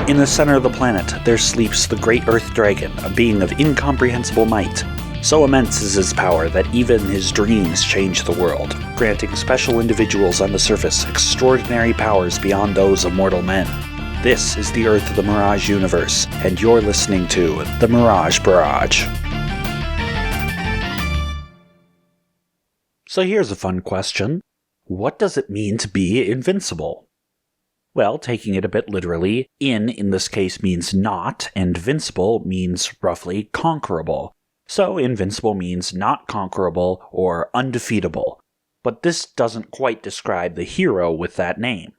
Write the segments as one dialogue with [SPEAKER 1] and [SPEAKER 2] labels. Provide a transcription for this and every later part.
[SPEAKER 1] In the center of the planet, there sleeps the great Earth Dragon, a being of incomprehensible might. So immense is his power that even his dreams change the world, granting special individuals on the surface extraordinary powers beyond those of mortal men. This is the Earth of the Mirage universe, and you're listening to the Mirage Barrage. So here's a fun question. What does it mean to be invincible? Well, taking it a bit literally, in this case means not, and vincible means roughly conquerable. So invincible means not conquerable or undefeatable. But this doesn't quite describe the hero with that name.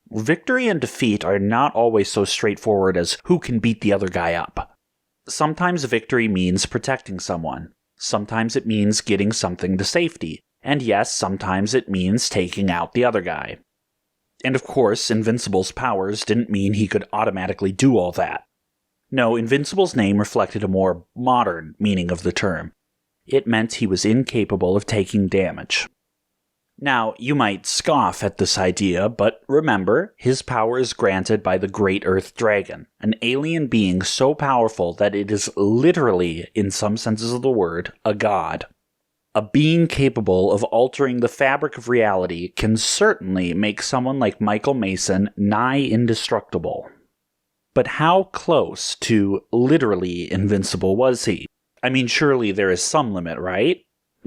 [SPEAKER 1] Victory and defeat are not always so straightforward as who can beat the other guy up. Sometimes victory means protecting someone. Sometimes it means getting something to safety. And yes, sometimes it means taking out the other guy. And of course, Invincible's powers didn't mean he could automatically do all that. No, Invincible's name reflected a more modern meaning of the term. It meant he was incapable of taking damage. Now, you might scoff at this idea, but remember, his power is granted by the Great Earth Dragon, an alien being so powerful that it is literally, in some senses of the word, a god. A being capable of altering the fabric of reality can certainly make someone like Michael Mason nigh indestructible. But how close to literally invincible was he? I mean, surely there is some limit, right?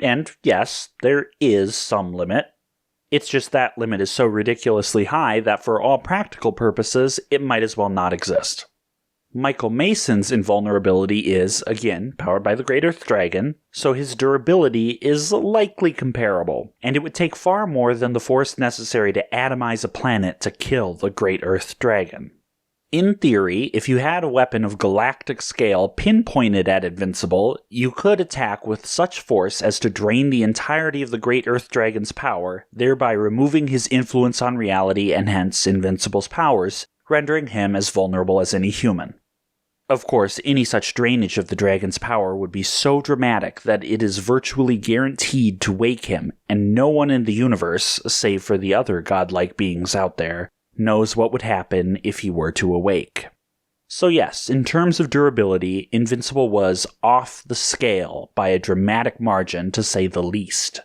[SPEAKER 1] And yes, there is some limit. It's just that limit is so ridiculously high that for all practical purposes, it might as well not exist. Michael Mason's invulnerability is, again, powered by the Great Earth Dragon, so his durability is likely comparable, and it would take far more than the force necessary to atomize a planet to kill the Great Earth Dragon. In theory, if you had a weapon of galactic scale pinpointed at Invincible, you could attack with such force as to drain the entirety of the Great Earth Dragon's power, thereby removing his influence on reality and hence Invincible's powers, rendering him as vulnerable as any human. Of course, any such drainage of the dragon's power would be so dramatic that it is virtually guaranteed to wake him, and no one in the universe, save for the other godlike beings out there, knows what would happen if he were to awake. So yes, in terms of durability, Invincible was off the scale by a dramatic margin to say the least.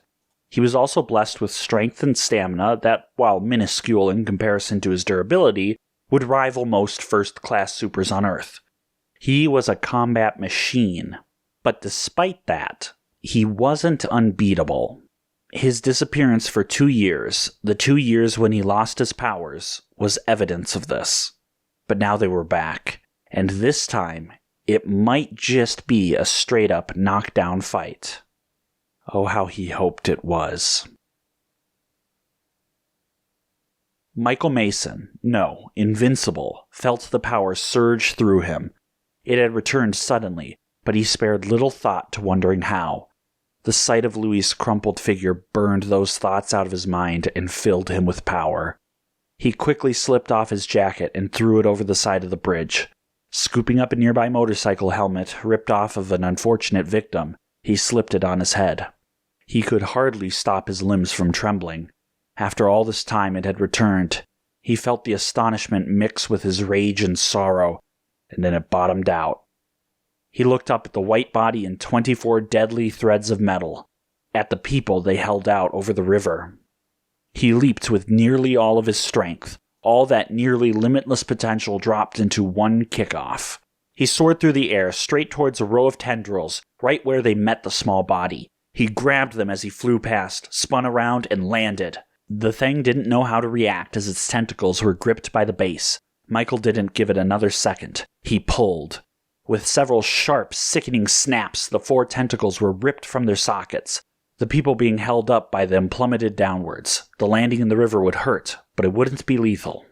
[SPEAKER 1] He was also blessed with strength and stamina that, while minuscule in comparison to his durability, would rival most first-class supers on Earth. He was a combat machine, but despite that, he wasn't unbeatable. His disappearance for 2 years, the 2 years when he lost his powers, was evidence of this. But now they were back, and this time, it might just be a straight-up knockdown fight. Oh, how he hoped it was. Michael Mason, no, Invincible, felt the power surge through him. It had returned suddenly, but he spared little thought to wondering how. The sight of Louis' crumpled figure burned those thoughts out of his mind and filled him with power. He quickly slipped off his jacket and threw it over the side of the bridge. Scooping up a nearby motorcycle helmet ripped off of an unfortunate victim, he slipped it on his head. He could hardly stop his limbs from trembling. After all this time it had returned. He felt the astonishment mix with his rage and sorrow, and then it bottomed out. He looked up at the white body and 24 deadly threads of metal, at the people they held out over the river. He leaped with nearly all of his strength. All that nearly limitless potential dropped into one kickoff. He soared through the air, straight towards a row of tendrils, right where they met the small body. He grabbed them as he flew past, spun around, and landed. The thing didn't know how to react as its tentacles were gripped by the base. Michael didn't give it another second. He pulled. With several sharp, sickening snaps, the 4 tentacles were ripped from their sockets. The people being held up by them plummeted downwards. The landing in the river would hurt, but it wouldn't be lethal.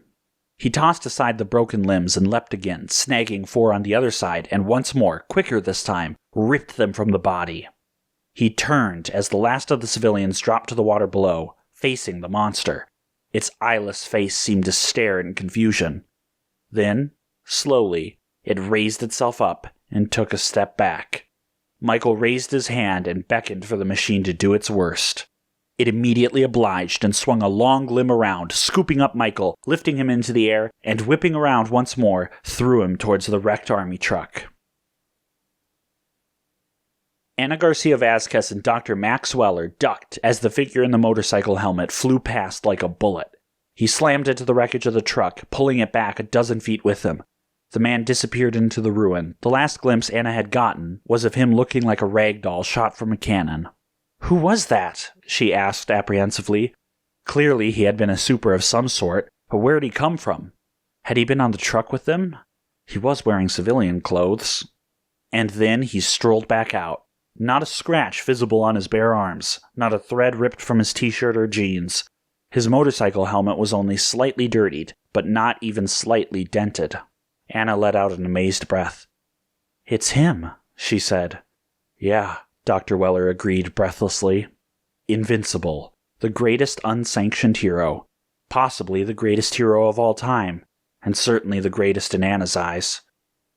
[SPEAKER 1] He tossed aside the broken limbs and leapt again, snagging 4 on the other side, and once more, quicker this time, ripped them from the body. He turned as the last of the civilians dropped to the water below, facing the monster. Its eyeless face seemed to stare in confusion. Then, slowly, it raised itself up and took a step back. Michael raised his hand and beckoned for the machine to do its worst. It immediately obliged and swung a long limb around, scooping up Michael, lifting him into the air, and whipping around once more, threw him towards the wrecked army truck. Ana Garcia Vasquez and Dr. Max Weller ducked as the figure in the motorcycle helmet flew past like a bullet. He slammed into the wreckage of the truck, pulling it back a dozen feet with him. The man disappeared into the ruin. The last glimpse Anna had gotten was of him looking like a rag doll shot from a cannon. "Who was that?" she asked apprehensively. Clearly he had been a super of some sort, but where had he come from? Had he been on the truck with them? He was wearing civilian clothes. And then he strolled back out. Not a scratch visible on his bare arms, not a thread ripped from his t-shirt or jeans. His motorcycle helmet was only slightly dirtied, but not even slightly dented. Anna let out an amazed breath. "It's him," she said. "Yeah," Dr. Weller agreed breathlessly. Invincible, the greatest unsanctioned hero, possibly the greatest hero of all time, and certainly the greatest in Anna's eyes.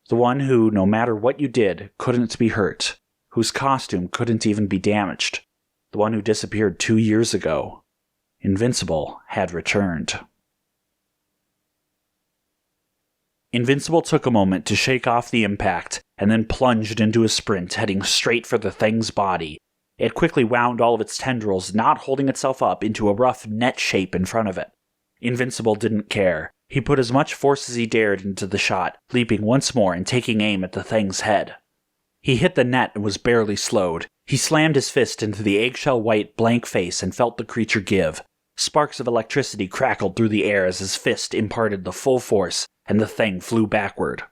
[SPEAKER 1] The one who, no matter what you did, couldn't be hurt, whose costume couldn't even be damaged, the one who disappeared 2 years ago. Invincible had returned. Invincible took a moment to shake off the impact, and then plunged into a sprint, heading straight for the thing's body. It quickly wound all of its tendrils, not holding itself up, into a rough net shape in front of it. Invincible didn't care. He put as much force as he dared into the shot, leaping once more and taking aim at the thing's head. He hit the net and was barely slowed. He slammed his fist into the eggshell-white blank face and felt the creature give. Sparks of electricity crackled through the air as his fist imparted the full force, and the thing flew backward.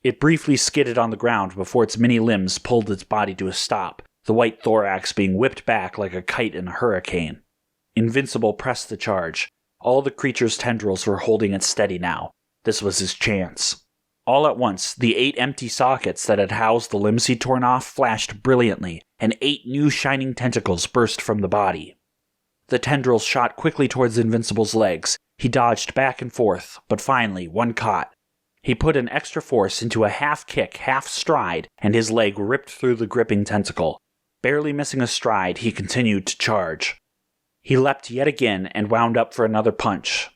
[SPEAKER 1] It briefly skidded on the ground before its many limbs pulled its body to a stop, the white thorax being whipped back like a kite in a hurricane. Invincible pressed the charge. All the creature's tendrils were holding it steady now. This was his chance. All at once, the 8 empty sockets that had housed the limbs he'd torn off flashed brilliantly, and 8 new shining tentacles burst from the body. The tendrils shot quickly towards Invincible's legs. He dodged back and forth, but finally, one caught. He put an extra force into a half-kick, half-stride, and his leg ripped through the gripping tentacle. Barely missing a stride, he continued to charge. He leapt yet again and wound up for another punch.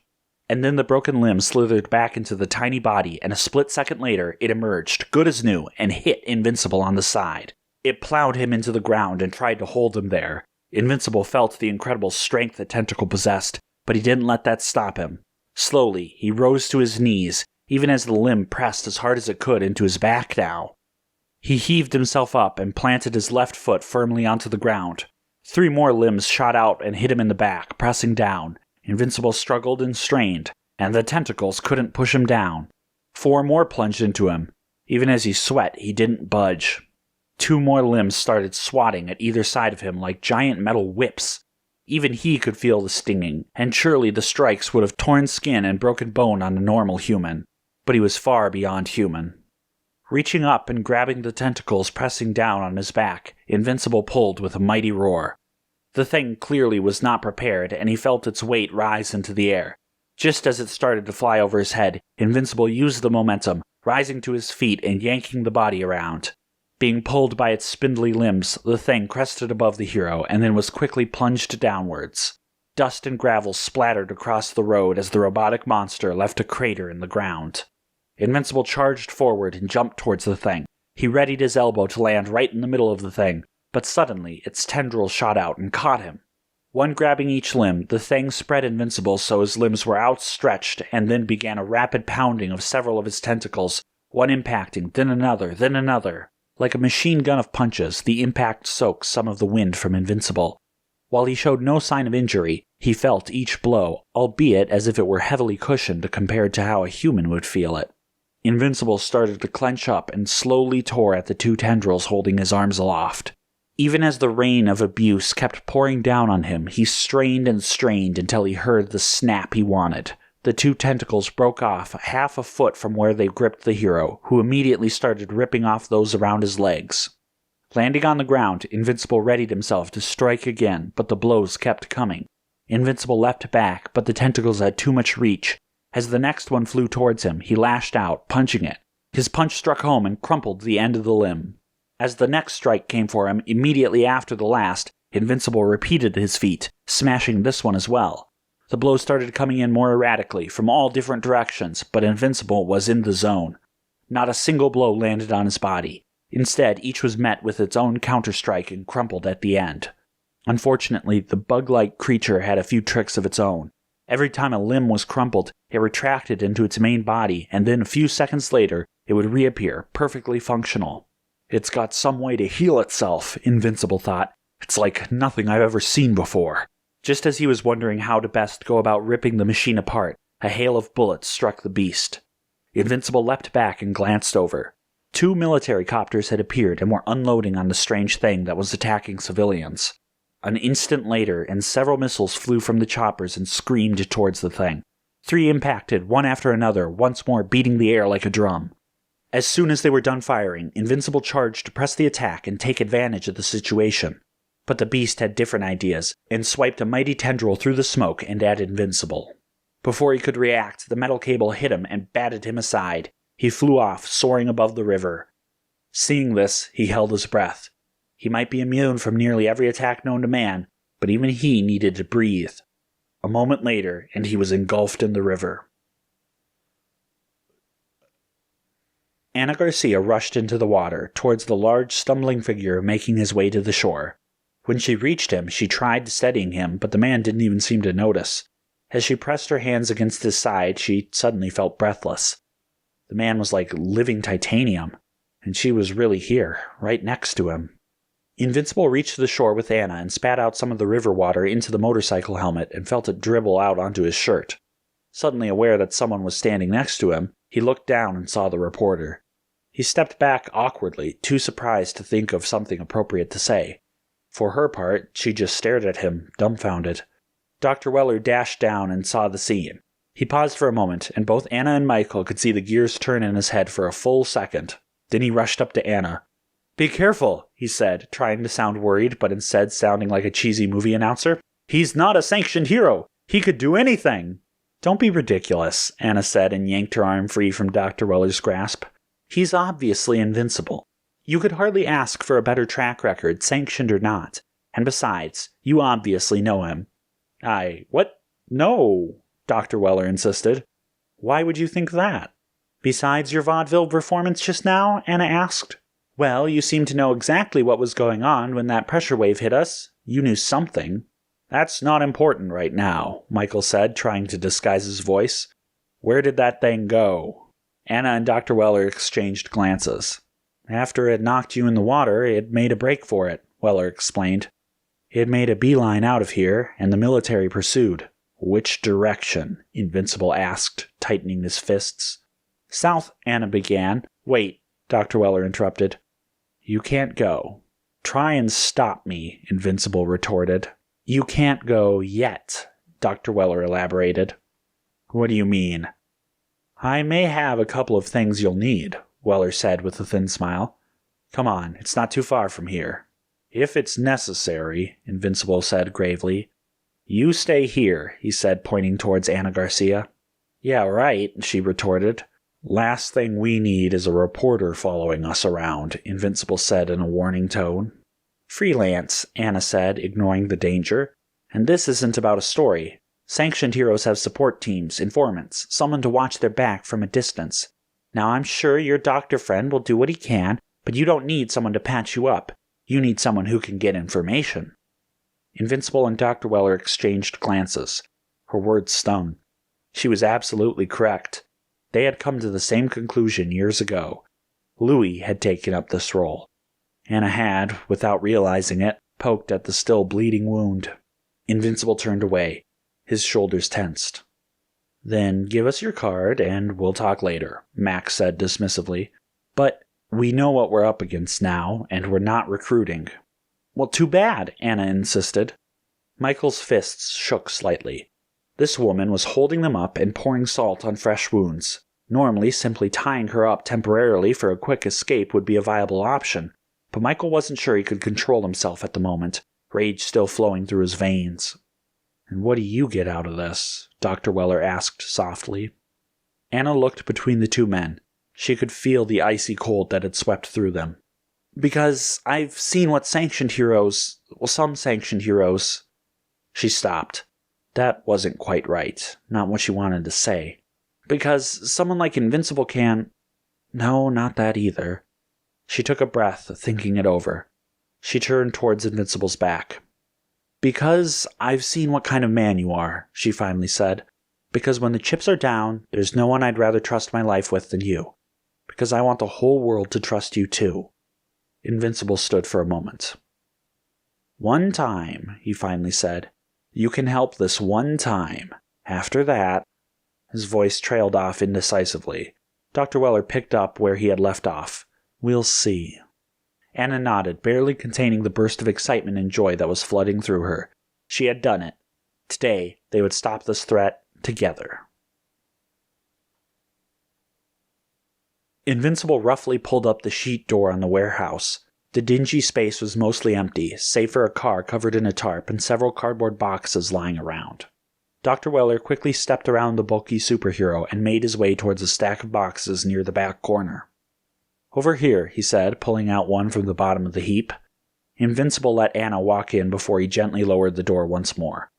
[SPEAKER 1] And then the broken limb slithered back into the tiny body, and a split second later, it emerged, good as new, and hit Invincible on the side. It plowed him into the ground and tried to hold him there. Invincible felt the incredible strength the tentacle possessed, but he didn't let that stop him. Slowly, he rose to his knees, even as the limb pressed as hard as it could into his back now. He heaved himself up and planted his left foot firmly onto the ground. 3 more limbs shot out and hit him in the back, pressing down. Invincible struggled and strained, and the tentacles couldn't push him down. 4 more plunged into him. Even as he sweat, he didn't budge. 2 more limbs started swatting at either side of him like giant metal whips. Even he could feel the stinging, and surely the strikes would have torn skin and broken bone on a normal human. But he was far beyond human. Reaching up and grabbing the tentacles pressing down on his back, Invincible pulled with a mighty roar. The thing clearly was not prepared, and he felt its weight rise into the air. Just as it started to fly over his head, Invincible used the momentum, rising to his feet and yanking the body around. Being pulled by its spindly limbs, the thing crested above the hero and then was quickly plunged downwards. Dust and gravel splattered across the road as the robotic monster left a crater in the ground. Invincible charged forward and jumped towards the thing. He readied his elbow to land right in the middle of the thing, but suddenly its tendrils shot out and caught him. One grabbing each limb, the thing spread Invincible so his limbs were outstretched and then began a rapid pounding of several of his tentacles, one impacting, then another. Like a machine gun of punches, the impact soaked some of the wind from Invincible. While he showed no sign of injury, he felt each blow, albeit as if it were heavily cushioned compared to how a human would feel it. Invincible started to clench up and slowly tore at the 2 tendrils holding his arms aloft. Even as the rain of abuse kept pouring down on him, he strained and strained until he heard the snap he wanted. The 2 tentacles broke off half a foot from where they gripped the hero, who immediately started ripping off those around his legs. Landing on the ground, Invincible readied himself to strike again, but the blows kept coming. Invincible leapt back, but the tentacles had too much reach. As the next one flew towards him, he lashed out, punching it. His punch struck home and crumpled the end of the limb. As the next strike came for him immediately after the last, Invincible repeated his feat, smashing this one as well. The blows started coming in more erratically, from all different directions, but Invincible was in the zone. Not a single blow landed on his body. Instead, each was met with its own counterstrike and crumpled at the end. Unfortunately, the bug-like creature had a few tricks of its own. Every time a limb was crumpled, it retracted into its main body, and then a few seconds later, it would reappear, perfectly functional. It's got some way to heal itself, Invincible thought. It's like nothing I've ever seen before. Just as he was wondering how to best go about ripping the machine apart, a hail of bullets struck the beast. Invincible leapt back and glanced over. 2 military copters had appeared and were unloading on the strange thing that was attacking civilians. An instant later, and several missiles flew from the choppers and screamed towards the thing. 3 impacted, one after another, once more beating the air like a drum. As soon as they were done firing, Invincible charged to press the attack and take advantage of the situation. But the beast had different ideas, and swiped a mighty tendril through the smoke and at Invincible. Before he could react, the metal cable hit him and batted him aside. He flew off, soaring above the river. Seeing this, he held his breath. He might be immune from nearly every attack known to man, but even he needed to breathe. A moment later, and he was engulfed in the river. Ana Garcia rushed into the water, towards the large, stumbling figure making his way to the shore. When she reached him, she tried steadying him, but the man didn't even seem to notice. As she pressed her hands against his side, she suddenly felt breathless. The man was like living titanium, and she was really here, right next to him. Invincible reached the shore with Ana and spat out some of the river water into the motorcycle helmet and felt it dribble out onto his shirt. Suddenly aware that someone was standing next to him, he looked down and saw the reporter. He stepped back awkwardly, too surprised to think of something appropriate to say. For her part, she just stared at him, dumbfounded. Dr. Weller dashed down and saw the scene. He paused for a moment, and both Ana and Michael could see the gears turn in his head for a full second. Then he rushed up to Ana. "Be careful," he said, trying to sound worried, but instead sounding like a cheesy movie announcer. "He's not a sanctioned hero. He could do anything." "Don't be ridiculous," Ana said and yanked her arm free from Dr. Weller's grasp. "He's obviously invincible. You could hardly ask for a better track record, sanctioned or not. And besides, you obviously know him." What? No," Dr. Weller insisted. "Why would you think that?" "Besides your vaudeville performance just now?" Ana asked. "Well, you seemed to know exactly what was going on when that pressure wave hit us. You knew something." "That's not important right now," Michael said, trying to disguise his voice. "Where did that thing go?" Ana and Dr. Weller exchanged glances. "After it knocked you in the water, it made a break for it," Weller explained. "It made a beeline out of here, and the military pursued." "Which direction?" Invincible asked, tightening his fists. "South," Ana began. "Wait," Dr. Weller interrupted. "You can't go." "Try and stop me," Invincible retorted. "You can't go yet," Dr. Weller elaborated. "What do you mean?" "I may have a couple of things you'll need," Weller said with a thin smile. "Come on, it's not too far from here." "If it's necessary," Invincible said gravely. "You stay here," he said, pointing towards Ana Garcia. "Yeah, right," she retorted. "Last thing we need is a reporter following us around," Invincible said in a warning tone. "Freelance," Ana said, ignoring the danger. "And this isn't about a story. Sanctioned heroes have support teams, informants, someone to watch their back from a distance. Now I'm sure your doctor friend will do what he can, but you don't need someone to patch you up. You need someone who can get information." Invincible and Dr. Weller exchanged glances. Her words stung. She was absolutely correct. They had come to the same conclusion years ago. Louis had taken up this role. Ana had, without realizing it, poked at the still bleeding wound. Invincible turned away. His shoulders tensed. "Then give us your card and we'll talk later," Max said dismissively. "But we know what we're up against now, and we're not recruiting." "Well, too bad," Ana insisted. Michael's fists shook slightly. This woman was holding them up and pouring salt on fresh wounds. Normally, simply tying her up temporarily for a quick escape would be a viable option, but Michael wasn't sure he could control himself at the moment, rage still flowing through his veins. "And what do you get out of this?" Dr. Weller asked softly. Ana looked between the two men. She could feel the icy cold that had swept through them. Because I've seen what some sanctioned heroes... She stopped. That wasn't quite right. Not what she wanted to say. Because someone like Invincible can... No, not that either. She took a breath, thinking it over. She turned towards Invincible's back. Because I've seen what kind of man you are, she finally said. Because when the chips are down, there's no one I'd rather trust my life with than you. Because I want the whole world to trust you too. Invincible stood for a moment. One time, he finally said. You can help this one time. After that... His voice trailed off indecisively. Dr. Weller picked up where he had left off. We'll see. Anna nodded, barely containing the burst of excitement and joy that was flooding through her. She had done it. Today, they would stop this threat together. Invincible roughly pulled up the sheet door on the warehouse. The dingy space was mostly empty, save for a car covered in a tarp and several cardboard boxes lying around. Dr. Weller quickly stepped around the bulky superhero and made his way towards a stack of boxes near the back corner. Over here, he said, pulling out one from the bottom of the heap. Invincible let Anna walk in before he gently lowered the door once more.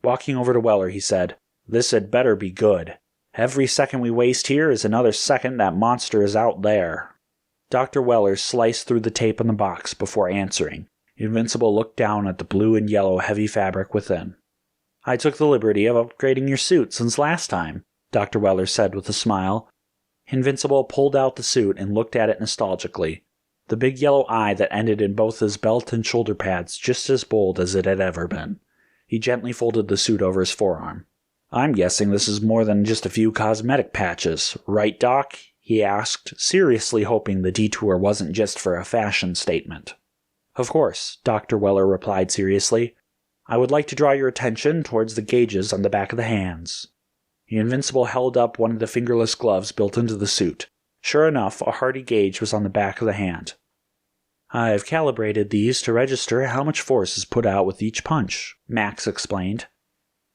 [SPEAKER 1] Walking over to Weller, he said, This had better be good. Every second we waste here is another second that monster is out there. Dr. Weller sliced through the tape on the box before answering. Invincible looked down at the blue and yellow heavy fabric within. I took the liberty of upgrading your suit since last time, Dr. Weller said with a smile. Invincible pulled out the suit and looked at it nostalgically, the big yellow eye that ended in both his belt and shoulder pads just as bold as it had ever been. He gently folded the suit over his forearm. I'm guessing this is more than just a few cosmetic patches, right, Doc? He asked, seriously hoping the detour wasn't just for a fashion statement. Of course, Dr. Weller replied seriously. I would like to draw your attention towards the gauges on the back of the hands. The Invincible held up one of the fingerless gloves built into the suit. Sure enough, a hardy gauge was on the back of the hand. I've calibrated these to register how much force is put out with each punch, Max explained.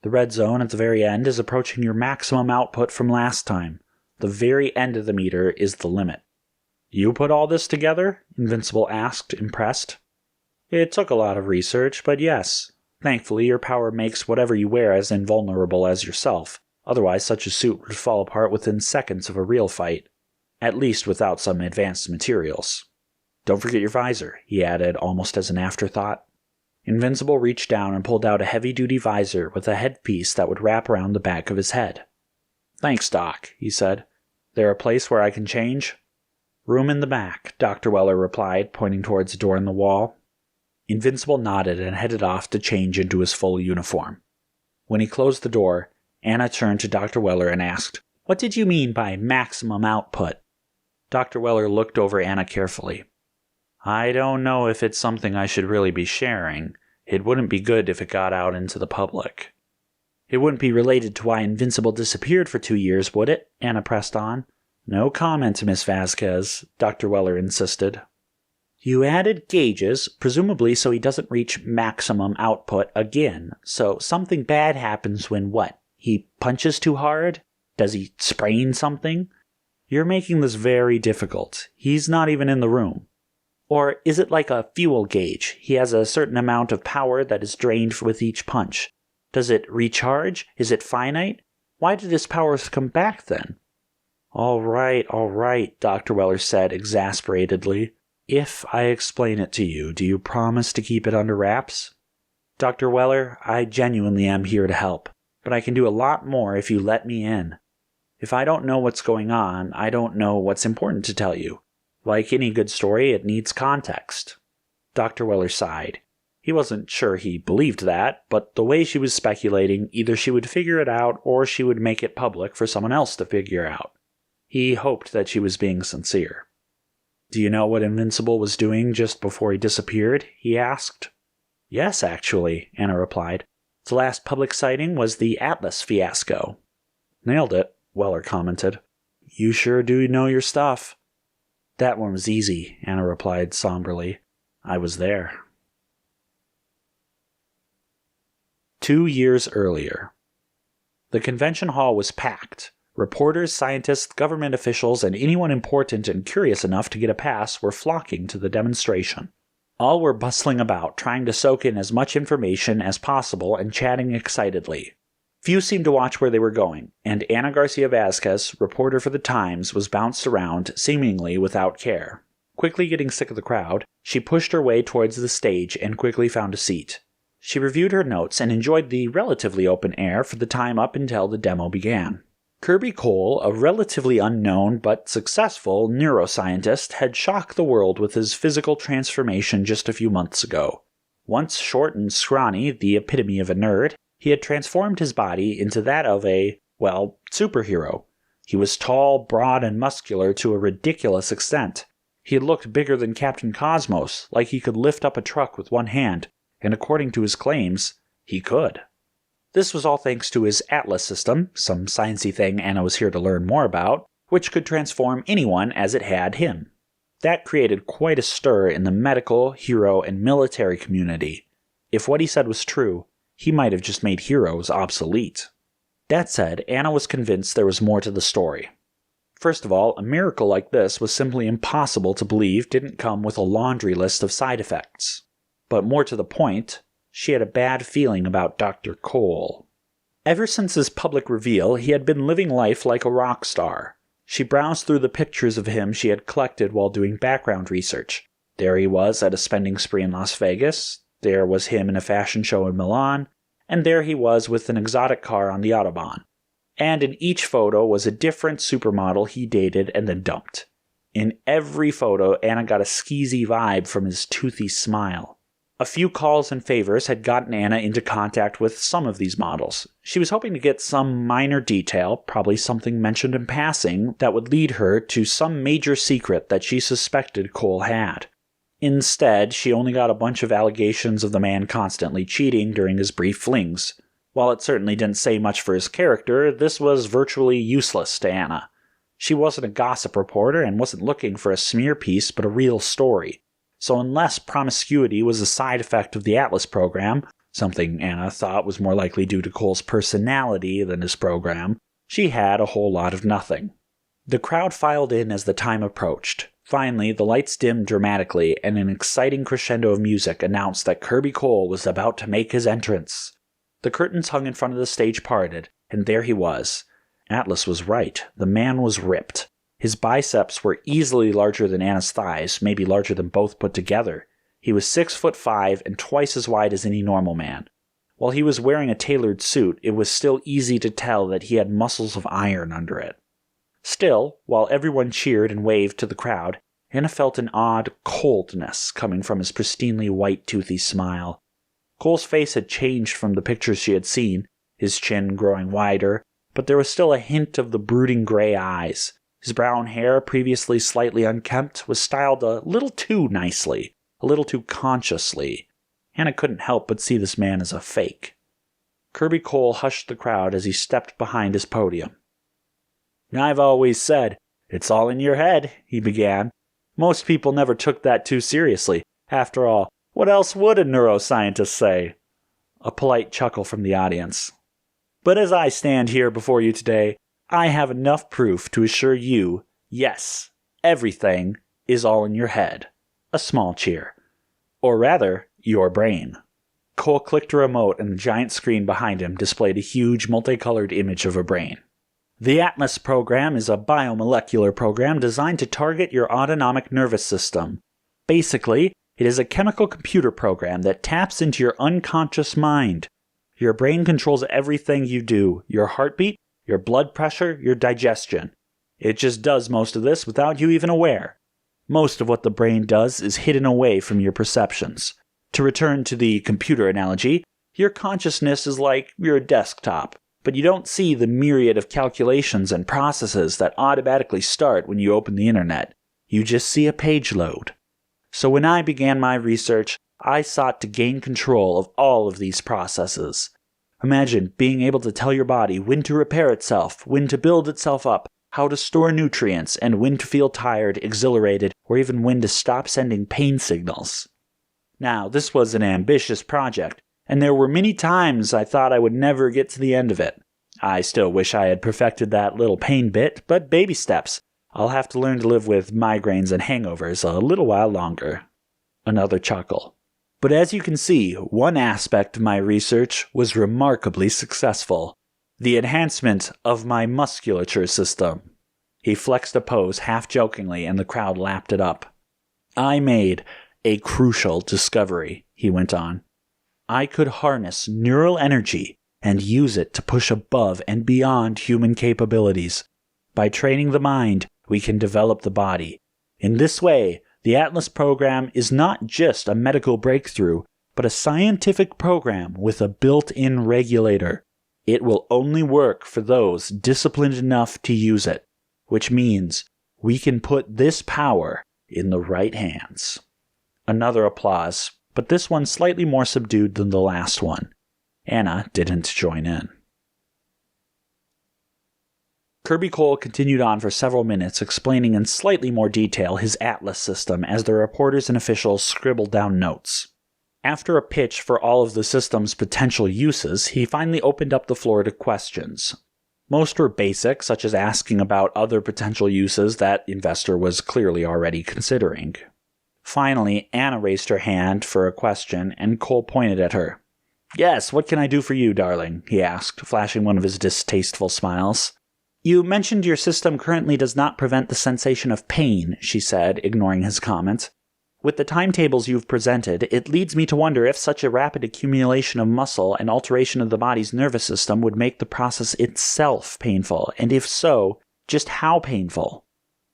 [SPEAKER 1] The red zone at the very end is approaching your maximum output from last time. The very end of the meter is the limit. You put all this together? Invincible asked, impressed. It took a lot of research, but yes. Thankfully, your power makes whatever you wear as invulnerable as yourself. Otherwise, such a suit would fall apart within seconds of a real fight. At least without some advanced materials. Don't forget your visor, he added, almost as an afterthought. Invincible reached down and pulled out a heavy-duty visor with a headpiece that would wrap around the back of his head. Thanks, Doc, he said. There a place where I can change? Room in the back, Dr. Weller replied, pointing towards a door in the wall. Invincible nodded and headed off to change into his full uniform. When he closed the door, Anna turned to Dr. Weller and asked, What did you mean by maximum output? Dr. Weller looked over Anna carefully. I don't know if it's something I should really be sharing. It wouldn't be good if it got out into the public. It wouldn't be related to why Invincible disappeared for 2 years, would it? Anna pressed on. No comment, Miss Vasquez, Dr. Weller insisted. You added gauges, presumably so he doesn't reach maximum output again. So something bad happens when what? He punches too hard? Does he sprain something? You're making this very difficult. He's not even in the room. Or is it like a fuel gauge? He has a certain amount of power that is drained with each punch. Does it recharge? Is it finite? Why did his powers come back then? All right, Dr. Weller said exasperatedly. If I explain it to you, do you promise to keep it under wraps? Dr. Weller, I genuinely am here to help, but I can do a lot more if you let me in. If I don't know what's going on, I don't know what's important to tell you. Like any good story, it needs context. Dr. Weller sighed. He wasn't sure he believed that, but the way she was speculating, either she would figure it out or she would make it public for someone else to figure out. He hoped that she was being sincere. Do you know what Invincible was doing just before he disappeared? He asked. Yes, actually, Anna replied. The last public sighting was the Atlas fiasco. Nailed it, Weller commented. You sure do know your stuff. That one was easy, Anna replied somberly. I was there. 2 years earlier. The convention hall was packed. Reporters, scientists, government officials, and anyone important and curious enough to get a pass were flocking to the demonstration. All were bustling about, trying to soak in as much information as possible and chatting excitedly. Few seemed to watch where they were going, and Ana Garcia Vasquez, reporter for the Times, was bounced around, seemingly without care. Quickly getting sick of the crowd, she pushed her way towards the stage and quickly found a seat. She reviewed her notes and enjoyed the relatively open air for the time up until the demo began. Kirby Cole, a relatively unknown but successful neuroscientist, had shocked the world with his physical transformation just a few months ago. Once short and scrawny, the epitome of a nerd, he had transformed his body into that of a, superhero. He was tall, broad, and muscular to a ridiculous extent. He had looked bigger than Captain Cosmos, like he could lift up a truck with one hand, and according to his claims, he could. This was all thanks to his Atlas system, some sciencey thing Ana was here to learn more about, which could transform anyone as it had him. That created quite a stir in the medical, hero, and military community. If what he said was true, he might have just made heroes obsolete. That said, Ana was convinced there was more to the story. First of all, a miracle like this was simply impossible to believe didn't come with a laundry list of side effects. But more to the point, she had a bad feeling about Dr. Cole. Ever since his public reveal, he had been living life like a rock star. She browsed through the pictures of him she had collected while doing background research. There he was at a spending spree in Las Vegas. There was him in a fashion show in Milan. And there he was with an exotic car on the Autobahn. And in each photo was a different supermodel he dated and then dumped. In every photo, Ana got a skeezy vibe from his toothy smile. A few calls and favors had gotten Ana into contact with some of these models. She was hoping to get some minor detail, probably something mentioned in passing, that would lead her to some major secret that she suspected Cole had. Instead, she only got a bunch of allegations of the man constantly cheating during his brief flings. While it certainly didn't say much for his character, this was virtually useless to Ana. She wasn't a gossip reporter and wasn't looking for a smear piece but a real story. So unless promiscuity was a side effect of the Atlas program, something Ana thought was more likely due to Cole's personality than his program, she had a whole lot of nothing. The crowd filed in as the time approached. Finally, the lights dimmed dramatically, and an exciting crescendo of music announced that Kirby Cole was about to make his entrance. The curtains hung in front of the stage parted, and there he was. Atlas was right. The man was ripped. His biceps were easily larger than Ana's thighs, maybe larger than both put together. He was 6'5" and twice as wide as any normal man. While he was wearing a tailored suit, it was still easy to tell that he had muscles of iron under it. Still, while everyone cheered and waved to the crowd, Ana felt an odd coldness coming from his pristinely white, toothy smile. Cole's face had changed from the pictures she had seen, his chin growing wider, but there was still a hint of the brooding gray eyes. His brown hair, previously slightly unkempt, was styled a little too nicely, a little too consciously. Ana couldn't help but see this man as a fake. Kirby Cole hushed the crowd as he stepped behind his podium. "I've always said, it's all in your head," he began. "Most people never took that too seriously. After all, what else would a neuroscientist say?" A polite chuckle from the audience. "But as I stand here before you today, I have enough proof to assure you, yes, everything is all in your head." A small cheer. Or rather, your brain. Cole clicked a remote and the giant screen behind him displayed a huge multicolored image of a brain. The Atlas program is a biomolecular program designed to target your autonomic nervous system. Basically, it is a chemical computer program that taps into your unconscious mind. Your brain controls everything you do, your heartbeat, your blood pressure, your digestion. It just does most of this without you even aware. Most of what the brain does is hidden away from your perceptions. To return to the computer analogy, your consciousness is like your desktop, but you don't see the myriad of calculations and processes that automatically start when you open the internet. You just see a page load. So when I began my research, I sought to gain control of all of these processes. Imagine being able to tell your body when to repair itself, when to build itself up, how to store nutrients, and when to feel tired, exhilarated, or even when to stop sending pain signals. Now, this was an ambitious project, and there were many times I thought I would never get to the end of it. I still wish I had perfected that little pain bit, but baby steps. I'll have to learn to live with migraines and hangovers a little while longer. Another chuckle. But as you can see, one aspect of my research was remarkably successful. The enhancement of my musculature system. He flexed a pose half-jokingly, and the crowd lapped it up. I made a crucial discovery, he went on. I could harness neural energy and use it to push above and beyond human capabilities. By training the mind, we can develop the body. In this way, the Atlas program is not just a medical breakthrough, but a scientific program with a built-in regulator. It will only work for those disciplined enough to use it, which means we can put this power in the right hands. Another applause, but this one slightly more subdued than the last one. Anna didn't join in. Kirby Cole continued on for several minutes, explaining in slightly more detail his Atlas system as the reporters and officials scribbled down notes. After a pitch for all of the system's potential uses, he finally opened up the floor to questions. Most were basic, such as asking about other potential uses that investor was clearly already considering. Finally, Anna raised her hand for a question, and Cole pointed at her. "Yes, what can I do for you, darling?" he asked, flashing one of his distasteful smiles. "You mentioned your system currently does not prevent the sensation of pain," she said, ignoring his comment. "With the timetables you've presented, it leads me to wonder if such a rapid accumulation of muscle and alteration of the body's nervous system would make the process itself painful, and if so, just how painful?"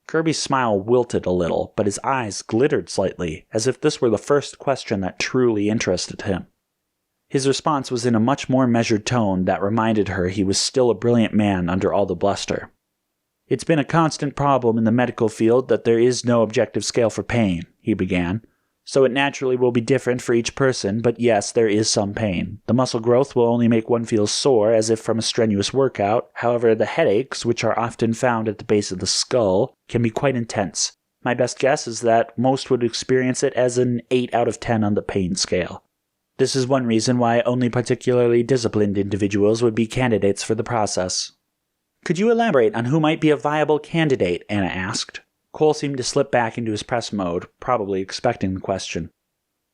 [SPEAKER 1] Kirby's smile wilted a little, but his eyes glittered slightly, as if this were the first question that truly interested him. His response was in a much more measured tone that reminded her he was still a brilliant man under all the bluster. "It's been a constant problem in the medical field that there is no objective scale for pain," he began. "So it naturally will be different for each person, but yes, there is some pain. The muscle growth will only make one feel sore, as if from a strenuous workout. However, the headaches, which are often found at the base of the skull, can be quite intense. My best guess is that most would experience it as an 8 out of 10 on the pain scale. This is one reason why only particularly disciplined individuals would be candidates for the process." "Could you elaborate on who might be a viable candidate?" Anna asked. Cole seemed to slip back into his press mode, probably expecting the question.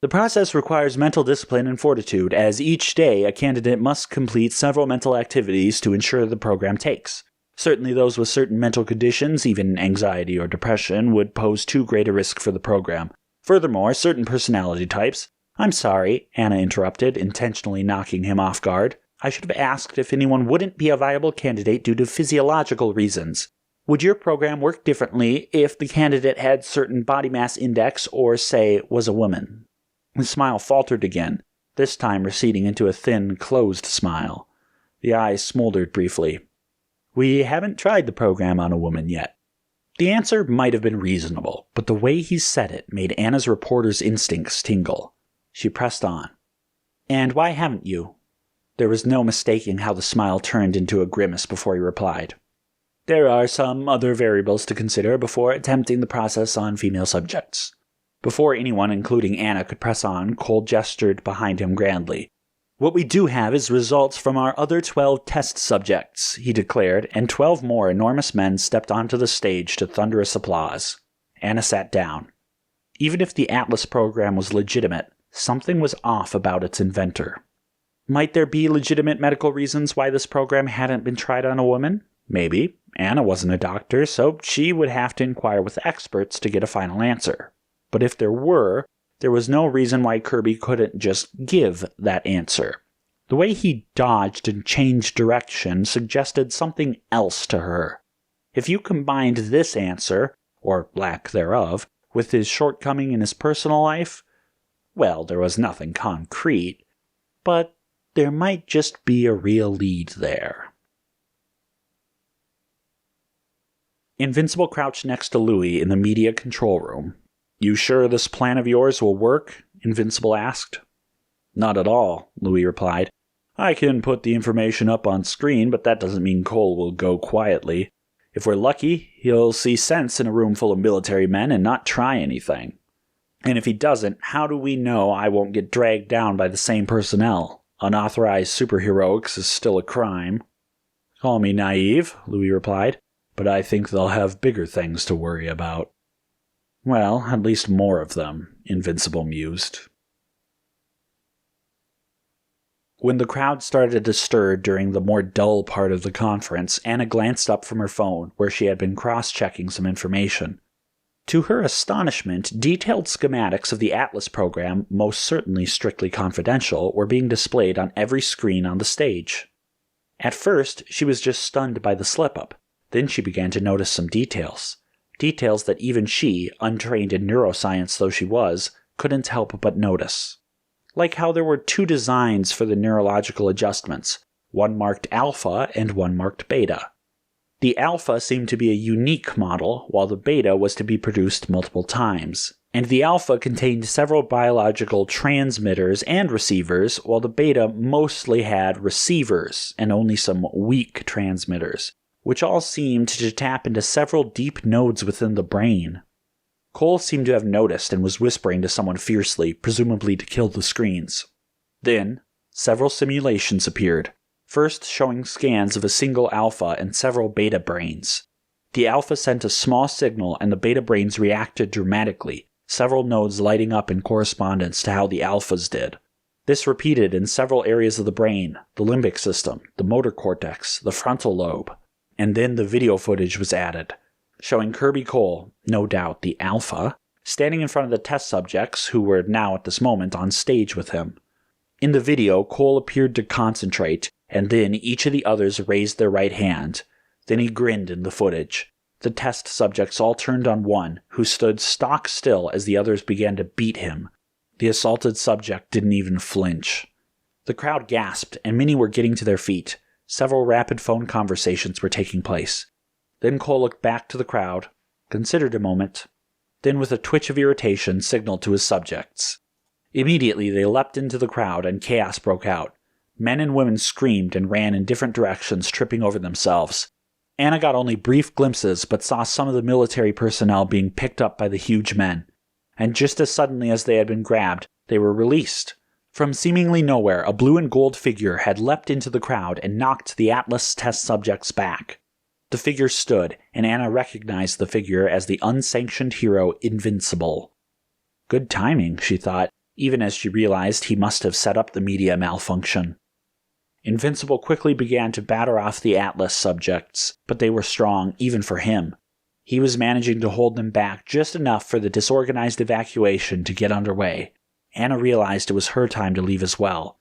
[SPEAKER 1] "The process requires mental discipline and fortitude, as each day a candidate must complete several mental activities to ensure the program takes. Certainly those with certain mental conditions, even anxiety or depression, would pose too great a risk for the program. Furthermore, certain personality types—" "I'm sorry," Anna interrupted, intentionally knocking him off guard. "I should have asked if anyone wouldn't be a viable candidate due to physiological reasons. Would your program work differently if the candidate had certain body mass index or, say, was a woman?" His smile faltered again, this time receding into a thin, closed smile. The eyes smoldered briefly. "We haven't tried the program on a woman yet." The answer might have been reasonable, but the way he said it made Anna's reporter's instincts tingle. She pressed on. "And why haven't you?" There was no mistaking how the smile turned into a grimace before he replied. "There are some other variables to consider before attempting the process on female subjects." Before anyone, including Anna, could press on, Cole gestured behind him grandly. "What we do have is results from our other 12 test subjects," he declared, and 12 more enormous men stepped onto the stage to thunderous applause. Anna sat down. Even if the Atlas program was legitimate, something was off about its inventor. Might there be legitimate medical reasons why this program hadn't been tried on a woman? Maybe. Anna wasn't a doctor, so she would have to inquire with experts to get a final answer. But if there was no reason why Kirby couldn't just give that answer. The way he dodged and changed direction suggested something else to her. If you combined this answer, or lack thereof, with his shortcoming in his personal life, well, there was nothing concrete, but there might just be a real lead there. Invincible crouched next to Louis in the media control room. "You sure this plan of yours will work?" Invincible asked. "Not at all," Louis replied. "I can put the information up on screen, but that doesn't mean Cole will go quietly. If we're lucky, he'll see sense in a room full of military men and not try anything. And if he doesn't, how do we know I won't get dragged down by the same personnel? Unauthorized superheroics is still a crime." Call me naive, Louis replied, but I think they'll have bigger things to worry about. Well, at least more of them, Invincible mused. When the crowd started to stir during the more dull part of the conference, Anna glanced up from her phone, where she had been cross-checking some information. To her astonishment, detailed schematics of the Atlas program, most certainly strictly confidential, were being displayed on every screen on the stage. At first, she was just stunned by the slip-up. Then she began to notice some details. Details that even she, untrained in neuroscience though she was, couldn't help but notice. Like how there were two designs for the neurological adjustments, one marked alpha and one marked beta. The alpha seemed to be a unique model, while the beta was to be produced multiple times. And the alpha contained several biological transmitters and receivers, while the beta mostly had receivers and only some weak transmitters, which all seemed to tap into several deep nodes within the brain. Cole seemed to have noticed and was whispering to someone fiercely, presumably to kill the screens. Then, several simulations appeared, first showing scans of a single alpha and several beta brains. The alpha sent a small signal and the beta brains reacted dramatically, several nodes lighting up in correspondence to how the alphas did. This repeated in several areas of the brain, the limbic system, the motor cortex, the frontal lobe. And then the video footage was added, showing Kirby Cole, no doubt the alpha, standing in front of the test subjects who were now at this moment on stage with him. In the video, Cole appeared to concentrate, and then each of the others raised their right hand. Then he grinned in the footage. The test subjects all turned on one, who stood stock still as the others began to beat him. The assaulted subject didn't even flinch. The crowd gasped, and many were getting to their feet. Several rapid phone conversations were taking place. Then Cole looked back to the crowd, considered a moment, then with a twitch of irritation signaled to his subjects. Immediately they leapt into the crowd and chaos broke out. Men and women screamed and ran in different directions, tripping over themselves. Anna got only brief glimpses but saw some of the military personnel being picked up by the huge men. And just as suddenly as they had been grabbed, they were released. From seemingly nowhere, a blue and gold figure had leapt into the crowd and knocked the Atlas test subjects back. The figure stood, and Anna recognized the figure as the unsanctioned hero Invincible. Good timing, she thought, even as she realized he must have set up the media malfunction. Invincible quickly began to batter off the Atlas subjects, but they were strong even for him. He was managing to hold them back just enough for the disorganized evacuation to get underway. Anna realized it was her time to leave as well.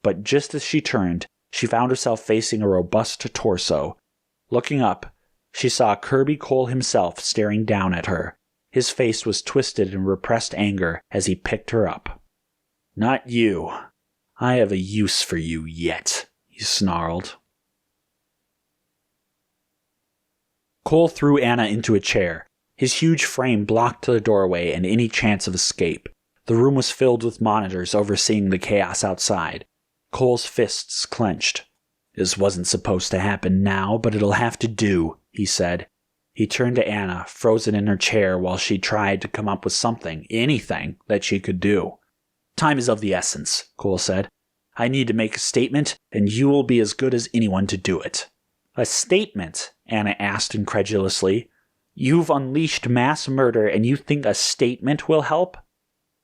[SPEAKER 1] But just as she turned, she found herself facing a robust torso. Looking up, she saw Kirby Cole himself staring down at her. His face was twisted in repressed anger as he picked her up. "Not you. I have a use for you yet," he snarled. Cole threw Anna into a chair. His huge frame blocked the doorway and any chance of escape. The room was filled with monitors overseeing the chaos outside. Cole's fists clenched. "This wasn't supposed to happen now, but it'll have to do," he said. He turned to Anna, frozen in her chair while she tried to come up with something, anything, that she could do. "Time is of the essence," Cole said. "I need to make a statement, and you will be as good as anyone to do it." "A statement?" Anna asked incredulously. "You've unleashed mass murder, and you think a statement will help?"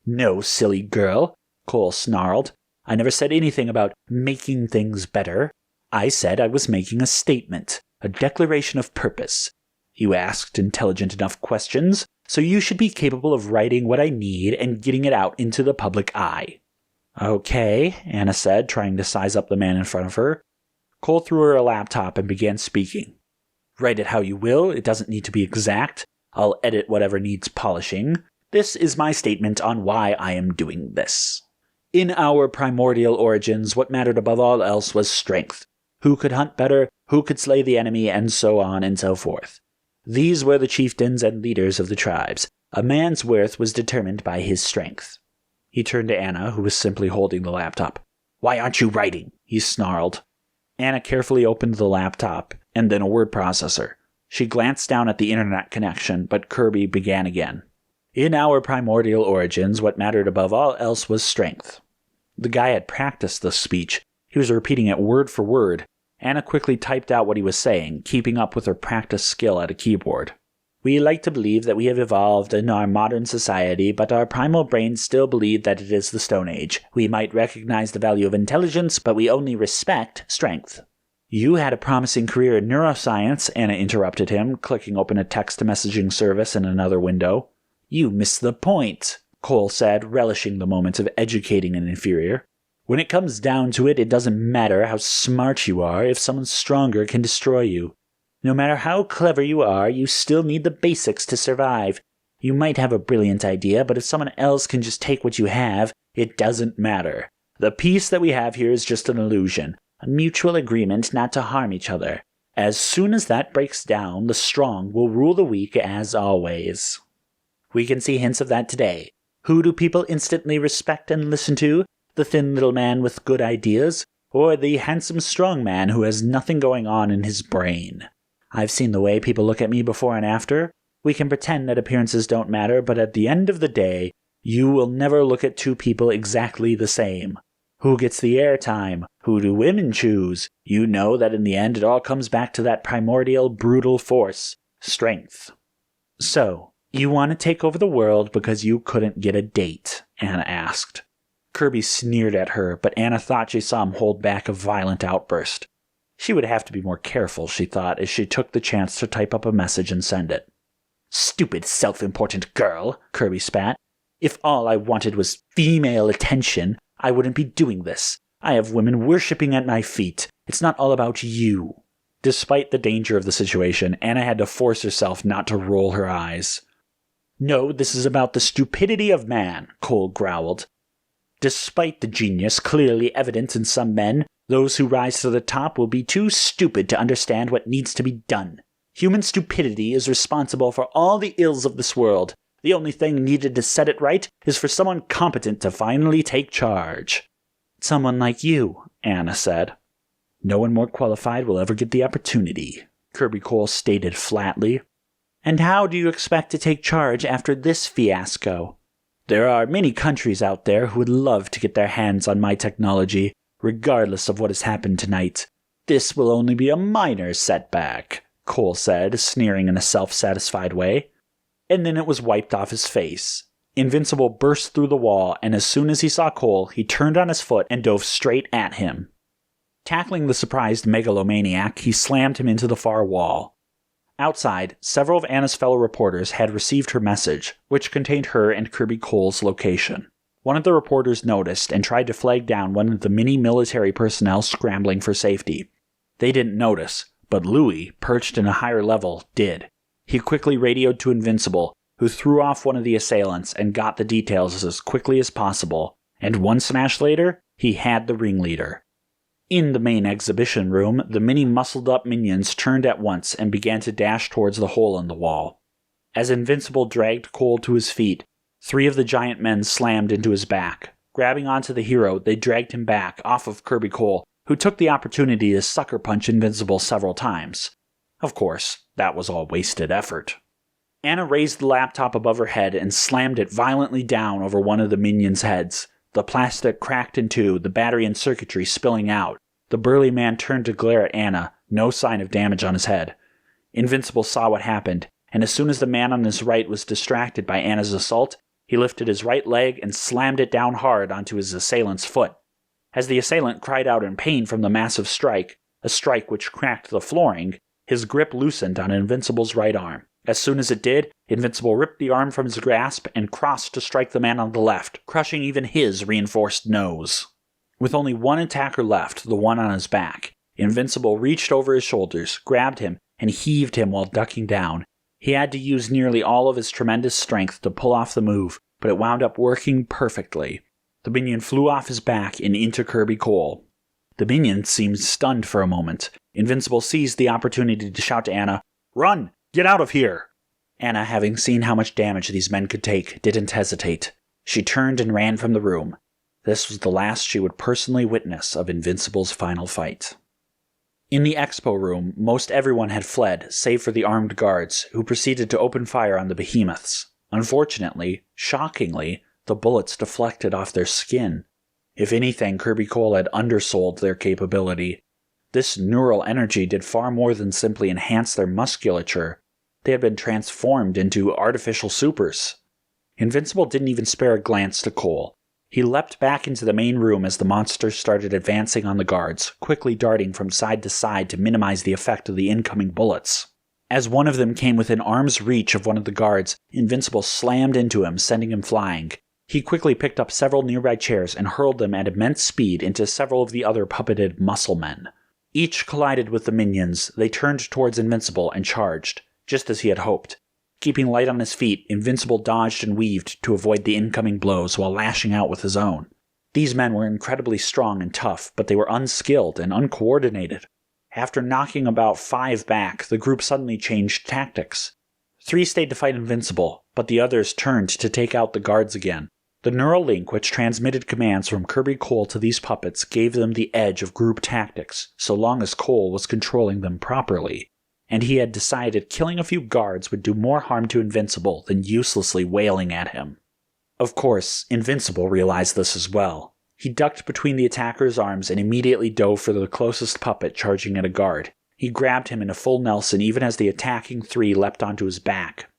[SPEAKER 1] "No, silly girl," Cole snarled. "I never said anything about making things better. I said I was making a statement, a declaration of purpose. You asked intelligent enough questions, so you should be capable of writing what I need and getting it out into the public eye." "Okay," Anna said, trying to size up the man in front of her. Cole threw her a laptop and began speaking. "Write it how you will, it doesn't need to be exact. I'll edit whatever needs polishing. This is my statement on why I am doing this. In our primordial origins, what mattered above all else was strength. Who could hunt better, who could slay the enemy, and so on and so forth. These were the chieftains and leaders of the tribes. A man's worth was determined by his strength." He turned to Anna, who was simply holding the laptop. "Why aren't you writing?" he snarled. Anna carefully opened the laptop, and then a word processor. She glanced down at the internet connection, but Kirby began again. "In our primordial origins, what mattered above all else was strength." The guy had practiced this speech. He was repeating it word for word. Anna quickly typed out what he was saying, keeping up with her practiced skill at a keyboard. We like to believe that we have evolved in our modern society, but our primal brains still believe that it is the Stone Age. We might recognize the value of intelligence, but we only respect strength. You had a promising career in neuroscience, Anna interrupted him, clicking open a text messaging service in another window. You missed the point, Cole said, relishing the moment of educating an inferior. When it comes down to it, it doesn't matter how smart you are if someone stronger can destroy you. No matter how clever you are, you still need the basics to survive. You might have a brilliant idea, but if someone else can just take what you have, it doesn't matter. The peace that we have here is just an illusion, a mutual agreement not to harm each other. As soon as that breaks down, the strong will rule the weak as always. We can see hints of that today. Who do people instantly respect and listen to? The thin little man with good ideas, or the handsome strong man who has nothing going on in his brain? I've seen the way people look at me before and after. We can pretend that appearances don't matter, but at the end of the day, you will never look at two people exactly the same. Who gets the airtime? Who do women choose? You know that in the end it all comes back to that primordial, brutal force, strength. So, you want to take over the world because you couldn't get a date? Anna asked. Kirby sneered at her, but Anna thought she saw him hold back a violent outburst. She would have to be more careful, she thought, as she took the chance to type up a message and send it. Stupid, self-important girl, Kirby spat. If all I wanted was female attention, I wouldn't be doing this. I have women worshipping at my feet. It's not all about you. Despite the danger of the situation, Anna had to force herself not to roll her eyes. No, this is about the stupidity of man, Cole growled. Despite the genius clearly evident in some men, those who rise to the top will be too stupid to understand what needs to be done. Human stupidity is responsible for all the ills of this world. The only thing needed to set it right is for someone competent to finally take charge. Someone like you, Anna said. No one more qualified will ever get the opportunity, Kirby Cole stated flatly. And how do you expect to take charge after this fiasco? There are many countries out there who would love to get their hands on my technology, regardless of what has happened tonight. This will only be a minor setback, Cole said, sneering in a self-satisfied way. And then it was wiped off his face. Invincible burst through the wall, and as soon as he saw Cole, he turned on his foot and dove straight at him. Tackling the surprised megalomaniac, he slammed him into the far wall. Outside, several of Anna's fellow reporters had received her message, which contained her and Kirby Cole's location. One of the reporters noticed and tried to flag down one of the many military personnel scrambling for safety. They didn't notice, but Louis, perched in a higher level, did. He quickly radioed to Invincible, who threw off one of the assailants and got the details as quickly as possible, and one smash later, he had the ringleader. In the main exhibition room, the many muscled-up minions turned at once and began to dash towards the hole in the wall. As Invincible dragged Cole to his feet, 3 of the giant men slammed into his back. Grabbing onto the hero, they dragged him back off of Kirby Cole, who took the opportunity to sucker punch Invincible several times. Of course, that was all wasted effort. Anna raised the laptop above her head and slammed it violently down over one of the minions' heads. The plastic cracked in two, the battery and circuitry spilling out. The burly man turned to glare at Anna, no sign of damage on his head. Invincible saw what happened, and as soon as the man on his right was distracted by Anna's assault, he lifted his right leg and slammed it down hard onto his assailant's foot. As the assailant cried out in pain from the massive strike, a strike which cracked the flooring, his grip loosened on Invincible's right arm. As soon as it did, Invincible ripped the arm from his grasp and crossed to strike the man on the left, crushing even his reinforced nose. With only one attacker left, the one on his back, Invincible reached over his shoulders, grabbed him, and heaved him while ducking down. He had to use nearly all of his tremendous strength to pull off the move, but it wound up working perfectly. The minion flew off his back and into Kirby Cole. The minion seemed stunned for a moment. Invincible seized the opportunity to shout to Anna, "Run! Get out of here!" Anna, having seen how much damage these men could take, didn't hesitate. She turned and ran from the room. This was the last she would personally witness of Invincible's final fight. In the expo room, most everyone had fled, save for the armed guards, who proceeded to open fire on the behemoths. Unfortunately, shockingly, the bullets deflected off their skin. If anything, Kirby Cole had undersold their capability. This neural energy did far more than simply enhance their musculature. They had been transformed into artificial supers. Invincible didn't even spare a glance to Cole. He leapt back into the main room as the monsters started advancing on the guards, quickly darting from side to side to minimize the effect of the incoming bullets. As one of them came within arm's reach of one of the guards, Invincible slammed into him, sending him flying. He quickly picked up several nearby chairs and hurled them at immense speed into several of the other puppeted muscle men. Each collided with the minions. They turned towards Invincible and charged, just as he had hoped. Keeping light on his feet, Invincible dodged and weaved to avoid the incoming blows while lashing out with his own. These men were incredibly strong and tough, but they were unskilled and uncoordinated. After knocking about 5 back, the group suddenly changed tactics. 3 stayed to fight Invincible, but the others turned to take out the guards again. The neural link which transmitted commands from Kirby Cole to these puppets gave them the edge of group tactics, so long as Cole was controlling them properly. And he had decided killing a few guards would do more harm to Invincible than uselessly wailing at him. Of course, Invincible realized this as well. He ducked between the attacker's arms and immediately dove for the closest puppet charging at a guard. He grabbed him in a full Nelson even as the attacking 3 leapt onto his back.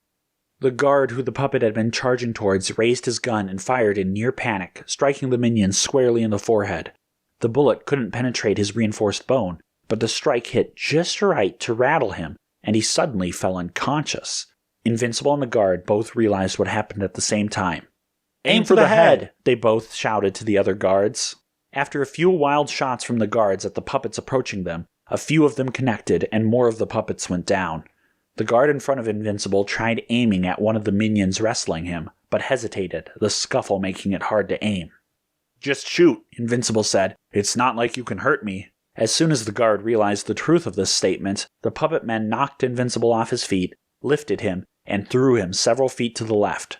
[SPEAKER 1] The guard who the puppet had been charging towards raised his gun and fired in near panic, striking the minion squarely in the forehead. The bullet couldn't penetrate his reinforced bone, but the strike hit just right to rattle him, and he suddenly fell unconscious. Invincible and the guard both realized what happened at the same time. "Aim for the head!" they both shouted to the other guards. After a few wild shots from the guards at the puppets approaching them, a few of them connected and more of the puppets went down. The guard in front of Invincible tried aiming at one of the minions wrestling him, but hesitated, the scuffle making it hard to aim. "Just shoot," Invincible said. "It's not like you can hurt me." As soon as the guard realized the truth of this statement, the puppet men knocked Invincible off his feet, lifted him, and threw him several feet to the left.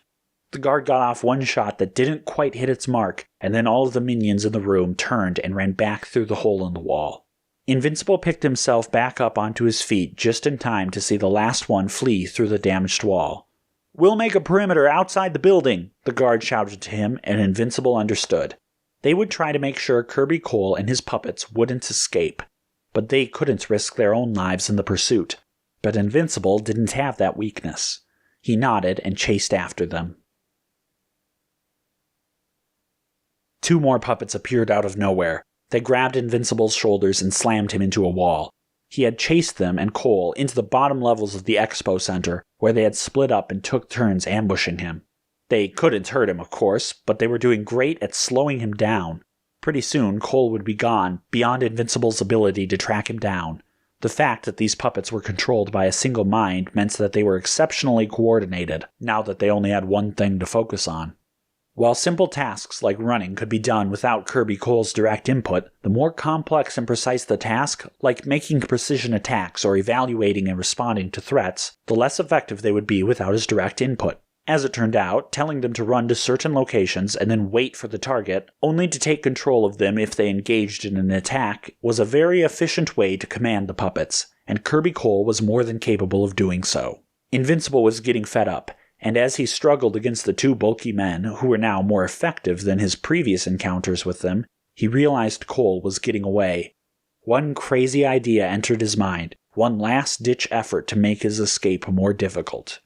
[SPEAKER 1] The guard got off one shot that didn't quite hit its mark, and then all of the minions in the room turned and ran back through the hole in the wall. Invincible picked himself back up onto his feet just in time to see the last one flee through the damaged wall. "We'll make a perimeter outside the building," the guard shouted to him, and Invincible understood. They would try to make sure Kirby Cole and his puppets wouldn't escape, but they couldn't risk their own lives in the pursuit. But Invincible didn't have that weakness. He nodded and chased after them. 2 more puppets appeared out of nowhere. They grabbed Invincible's shoulders and slammed him into a wall. He had chased them and Cole into the bottom levels of the expo center, where they had split up and took turns ambushing him. They couldn't hurt him, of course, but they were doing great at slowing him down. Pretty soon, Cole would be gone, beyond Invincible's ability to track him down. The fact that these puppets were controlled by a single mind meant that they were exceptionally coordinated, now that they only had one thing to focus on. While simple tasks like running could be done without Kirby Cole's direct input, the more complex and precise the task, like making precision attacks or evaluating and responding to threats, the less effective they would be without his direct input. As it turned out, telling them to run to certain locations and then wait for the target, only to take control of them if they engaged in an attack, was a very efficient way to command the puppets, and Kirby Cole was more than capable of doing so. Invincible was getting fed up, and as he struggled against the 2 bulky men, who were now more effective than his previous encounters with them, he realized Cole was getting away. One crazy idea entered his mind, one last-ditch effort to make his escape more difficult.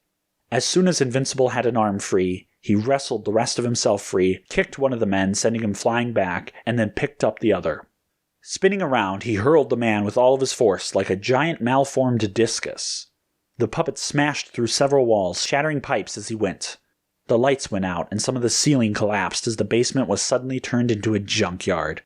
[SPEAKER 1] As soon as Invincible had an arm free, he wrestled the rest of himself free, kicked one of the men, sending him flying back, and then picked up the other. Spinning around, he hurled the man with all of his force like a giant malformed discus. The puppet smashed through several walls, shattering pipes as he went. The lights went out, and some of the ceiling collapsed as the basement was suddenly turned into a junkyard.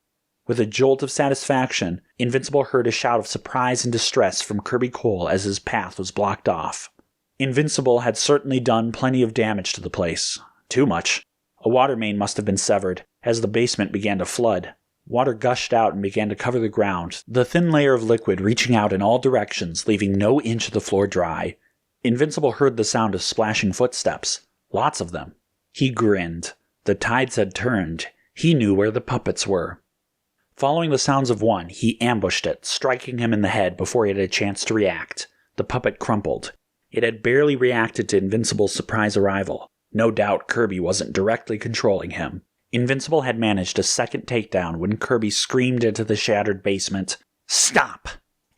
[SPEAKER 1] With a jolt of satisfaction, Invincible heard a shout of surprise and distress from Kirby Cole as his path was blocked off. Invincible had certainly done plenty of damage to the place. Too much. A water main must have been severed, as the basement began to flood. Water gushed out and began to cover the ground, the thin layer of liquid reaching out in all directions, leaving no inch of the floor dry. Invincible heard the sound of splashing footsteps. Lots of them. He grinned. The tides had turned. He knew where the puppets were. Following the sounds of one, he ambushed it, striking him in the head before he had a chance to react. The puppet crumpled. It had barely reacted to Invincible's surprise arrival. No doubt Kirby wasn't directly controlling him. Invincible had managed a second takedown when Kirby screamed into the shattered basement. Stop!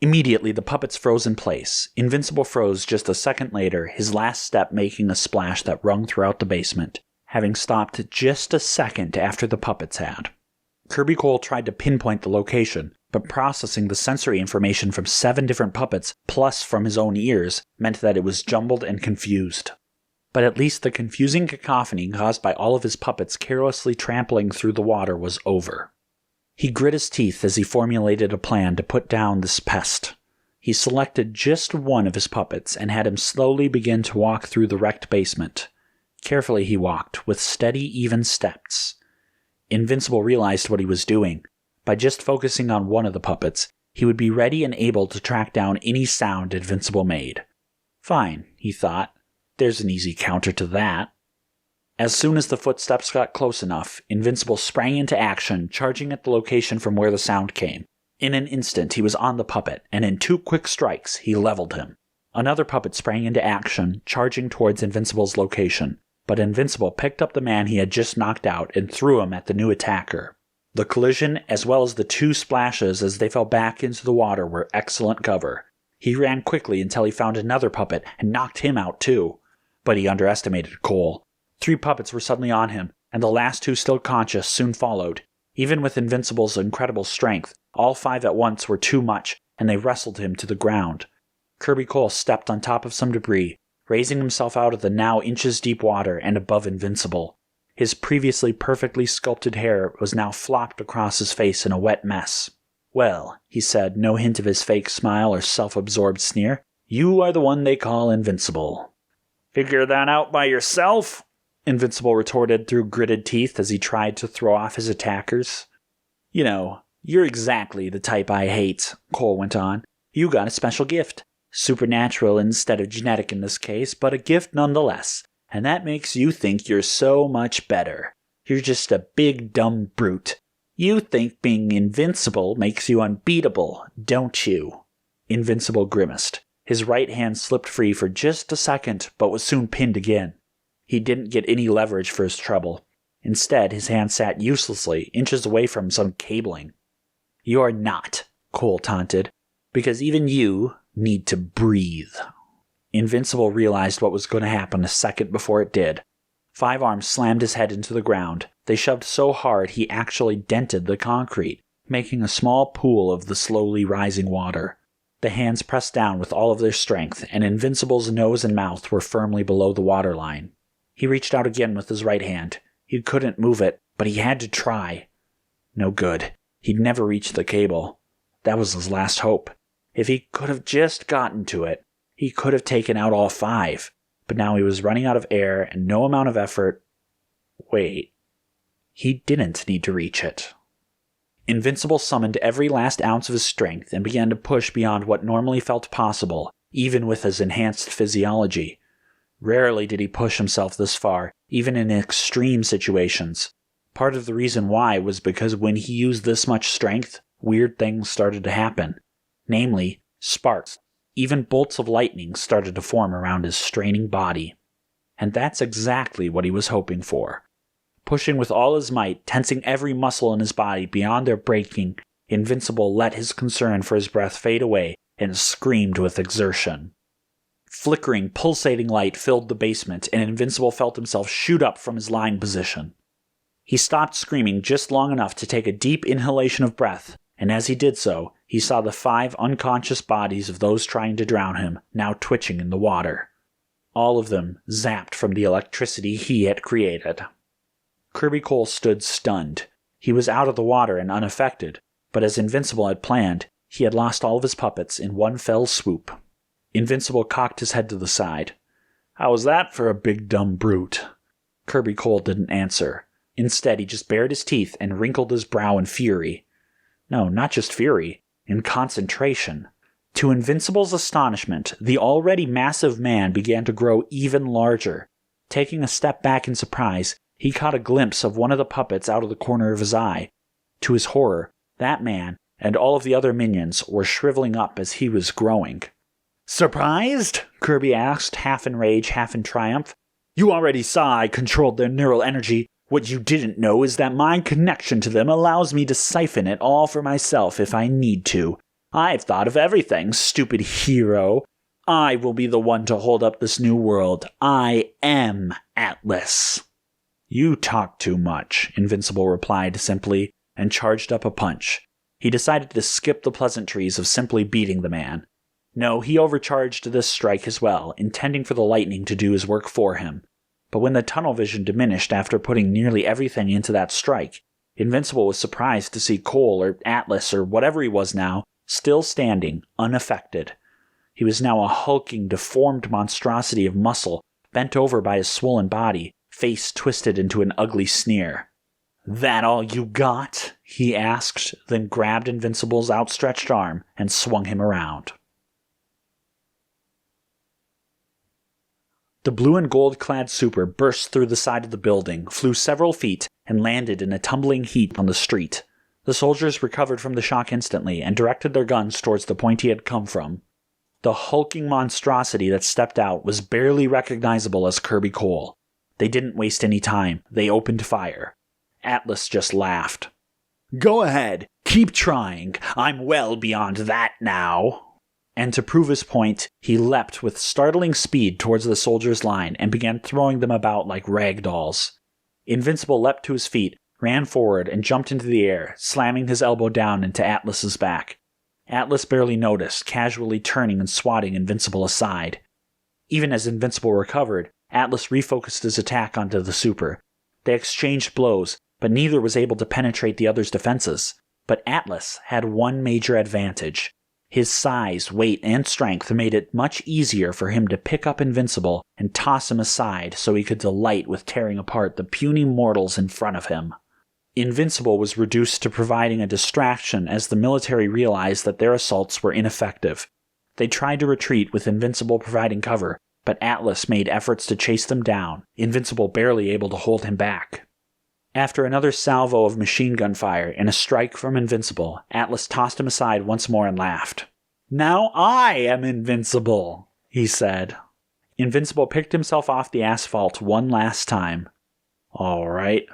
[SPEAKER 1] Immediately, the puppets froze in place. Invincible froze just a second later, his last step making a splash that rung throughout the basement, having stopped just a second after the puppets had. Kirby Cole tried to pinpoint the location, but processing the sensory information from 7 different puppets, plus from his own ears, meant that it was jumbled and confused. But at least the confusing cacophony caused by all of his puppets carelessly trampling through the water was over. He grit his teeth as he formulated a plan to put down this pest. He selected just one of his puppets and had him slowly begin to walk through the wrecked basement. Carefully he walked, with steady, even steps. Invincible realized what he was doing. By just focusing on one of the puppets, he would be ready and able to track down any sound Invincible made. Fine, he thought. There's an easy counter to that. As soon as the footsteps got close enough, Invincible sprang into action, charging at the location from where the sound came. In an instant, he was on the puppet, and in 2 quick strikes, he leveled him. Another puppet sprang into action, charging towards Invincible's location, but Invincible picked up the man he had just knocked out and threw him at the new attacker. The collision, as well as the 2 splashes as they fell back into the water, were excellent cover. He ran quickly until he found another puppet and knocked him out too. But he underestimated Cole. 3 puppets were suddenly on him, and the last 2 still conscious soon followed. Even with Invincible's incredible strength, all 5 at once were too much, and they wrestled him to the ground. Kirby Cole stepped on top of some debris, raising himself out of the now inches-deep water and above Invincible. His previously perfectly sculpted hair was now flopped across his face in a wet mess. "Well," he said, no hint of his fake smile or self-absorbed sneer, "you are the one they call Invincible." "Figure that out by yourself?" Invincible retorted through gritted teeth as he tried to throw off his attackers. "You know, you're exactly the type I hate," Cole went on. "You got a special gift. Supernatural instead of genetic in this case, but a gift nonetheless. And that makes you think you're so much better. You're just a big dumb brute. You think being invincible makes you unbeatable, don't you?" Invincible grimaced. His right hand slipped free for just a second, but was soon pinned again. He didn't get any leverage for his trouble. Instead, his hand sat uselessly, inches away from some cabling. "You're not," Cole taunted, "because even you need to breathe." Invincible realized what was going to happen a second before it did. 5 arms slammed his head into the ground. They shoved so hard he actually dented the concrete, making a small pool of the slowly rising water. The hands pressed down with all of their strength, and Invincible's nose and mouth were firmly below the waterline. He reached out again with his right hand. He couldn't move it, but he had to try. No good. He'd never reach the cable. That was his last hope. If he could have just gotten to it, he could have taken out all 5. But now he was running out of air, and no amount of effort... Wait. He didn't need to reach it. Invincible summoned every last ounce of his strength and began to push beyond what normally felt possible, even with his enhanced physiology. Rarely did he push himself this far, even in extreme situations. Part of the reason why was because when he used this much strength, weird things started to happen. Namely, sparks. Even bolts of lightning started to form around his straining body. And that's exactly what he was hoping for. Pushing with all his might, tensing every muscle in his body beyond their breaking, Invincible let his concern for his breath fade away and screamed with exertion. Flickering, pulsating light filled the basement, and Invincible felt himself shoot up from his lying position. He stopped screaming just long enough to take a deep inhalation of breath, and as he did so, he saw the 5 unconscious bodies of those trying to drown him, now twitching in the water. All of them zapped from the electricity he had created. Kirby Cole stood stunned. He was out of the water and unaffected, but as Invincible had planned, he had lost all of his puppets in one fell swoop. Invincible cocked his head to the side. "How was that for a big dumb brute?" Kirby Cole didn't answer. Instead, he just bared his teeth and wrinkled his brow in fury. No, not just fury, in concentration. To Invincible's astonishment, the already massive man began to grow even larger. Taking a step back in surprise, he caught a glimpse of one of the puppets out of the corner of his eye. To his horror, that man and all of the other minions were shriveling up as he was growing. "Surprised?" Kirby asked, half in rage, half in triumph. "You already saw I controlled their neural energy. What you didn't know is that my connection to them allows me to siphon it all for myself if I need to. I've thought of everything, stupid hero. I will be the one to hold up this new world. I am Atlas. You talk too much, Invincible replied simply, and charged up a punch. He decided to skip the pleasantries of simply beating the man. No, he overcharged this strike as well, intending for the lightning to do his work for him. But when the tunnel vision diminished after putting nearly everything into that strike, Invincible was surprised to see Cole, or Atlas, or whatever he was now, still standing, unaffected. He was now a hulking, deformed monstrosity of muscle, bent over by his swollen body, face twisted into an ugly sneer. "That all you got?" he asked, then grabbed Invincible's outstretched arm and swung him around. The blue and gold-clad super burst through the side of the building, flew several feet, and landed in a tumbling heap on the street. The soldiers recovered from the shock instantly and directed their guns towards the point he had come from. The hulking monstrosity that stepped out was barely recognizable as Kirby Cole. They didn't waste any time. They opened fire. Atlas just laughed. "Go ahead. Keep trying. I'm well beyond that now." And to prove his point, he leapt with startling speed towards the soldiers' line and began throwing them about like rag dolls. Invincible leapt to his feet, ran forward, and jumped into the air, slamming his elbow down into Atlas's back. Atlas barely noticed, casually turning and swatting Invincible aside. Even as Invincible recovered, Atlas refocused his attack onto the super. They exchanged blows, but neither was able to penetrate the other's defenses. But Atlas had one major advantage. His size, weight, and strength made it much easier for him to pick up Invincible and toss him aside so he could delight with tearing apart the puny mortals in front of him. Invincible was reduced to providing a distraction as the military realized that their assaults were ineffective. They tried to retreat with Invincible providing cover, but Atlas made efforts to chase them down, Invincible barely able to hold him back. After another salvo of machine gun fire and a strike from Invincible, Atlas tossed him aside once more and laughed. "Now I am invincible," he said. Invincible picked himself off the asphalt one last time. "All right.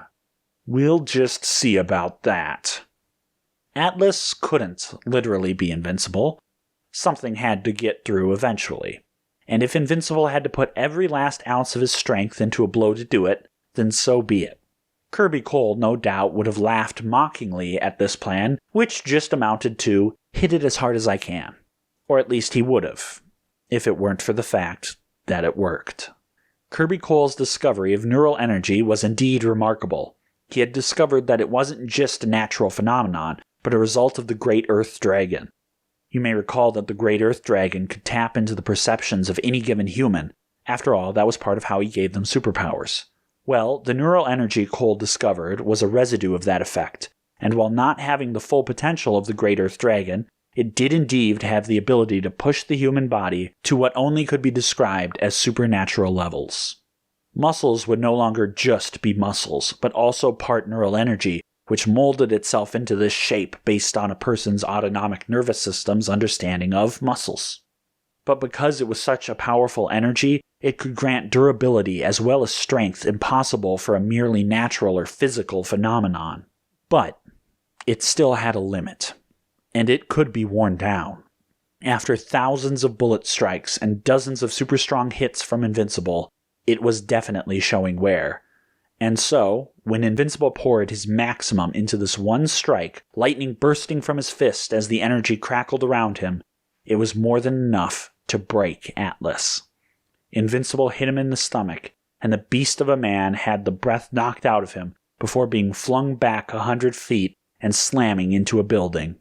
[SPEAKER 1] We'll just see about that." Atlas couldn't literally be invincible. Something had to get through eventually. And if Invincible had to put every last ounce of his strength into a blow to do it, then so be it. Kirby Cole no doubt would have laughed mockingly at this plan, which just amounted to, "hit it as hard as I can." Or at least he would have, if it weren't for the fact that it worked. Kirby Cole's discovery of neural energy was indeed remarkable. He had discovered that it wasn't just a natural phenomenon, but a result of the Great Earth Dragon. You may recall that the Great Earth Dragon could tap into the perceptions of any given human. After all, that was part of how he gave them superpowers. Well, the neural energy Cole discovered was a residue of that effect, and while not having the full potential of the Great Earth Dragon, it did indeed have the ability to push the human body to what only could be described as supernatural levels. Muscles would no longer just be muscles, but also part neural energy, which molded itself into this shape based on a person's autonomic nervous system's understanding of muscles. But because it was such a powerful energy, it could grant durability as well as strength impossible for a merely natural or physical phenomenon. But it still had a limit, and it could be worn down. After thousands of bullet strikes and dozens of super strong hits from Invincible, it was definitely showing wear. And so, when Invincible poured his maximum into this one strike, lightning bursting from his fist as the energy crackled around him, it was more than enough to break Atlas. Invincible hit him in the stomach, and the beast of a man had the breath knocked out of him before being flung back 100 feet and slamming into a building.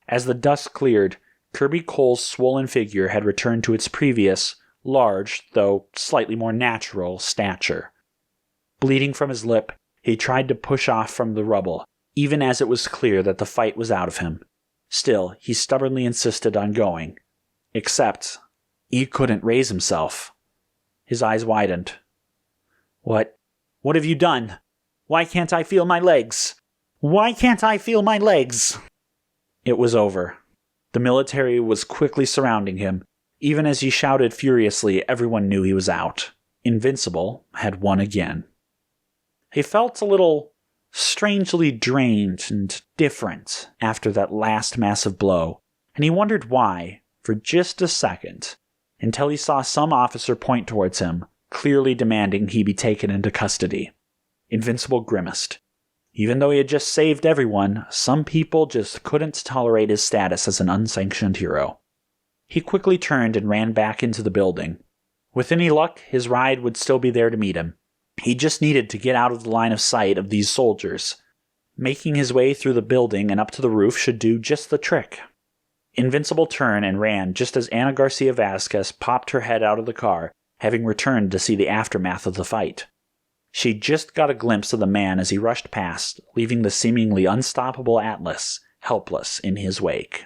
[SPEAKER 1] As the dust cleared, Kirby Cole's swollen figure had returned to its previous, large, though slightly more natural, stature. Bleeding from his lip, he tried to push off from the rubble, even as it was clear that the fight was out of him. Still, he stubbornly insisted on going. Except, he couldn't raise himself. His eyes widened. What have you done? Why can't I feel my legs? Why can't I feel my legs?" It was over. The military was quickly surrounding him. Even as he shouted furiously, everyone knew he was out. Invincible had won again. He felt a little strangely drained and different after that last massive blow. and he wondered why for just a second, until he saw some officer point towards him, clearly demanding he be taken into custody. Invincible grimaced. Even though he had just saved everyone, some people just couldn't tolerate his status as an unsanctioned hero. He quickly turned and ran back into the building. With any luck, his ride would still be there to meet him. He just needed to get out of the line of sight of these soldiers. Making his way through the building and up to the roof should do just the trick. Invincible turned and ran just as Ana Garcia Vasquez popped her head out of the car, having returned to see the aftermath of the fight. She just got a glimpse of the man as he rushed past, leaving the seemingly unstoppable Atlas helpless in his wake.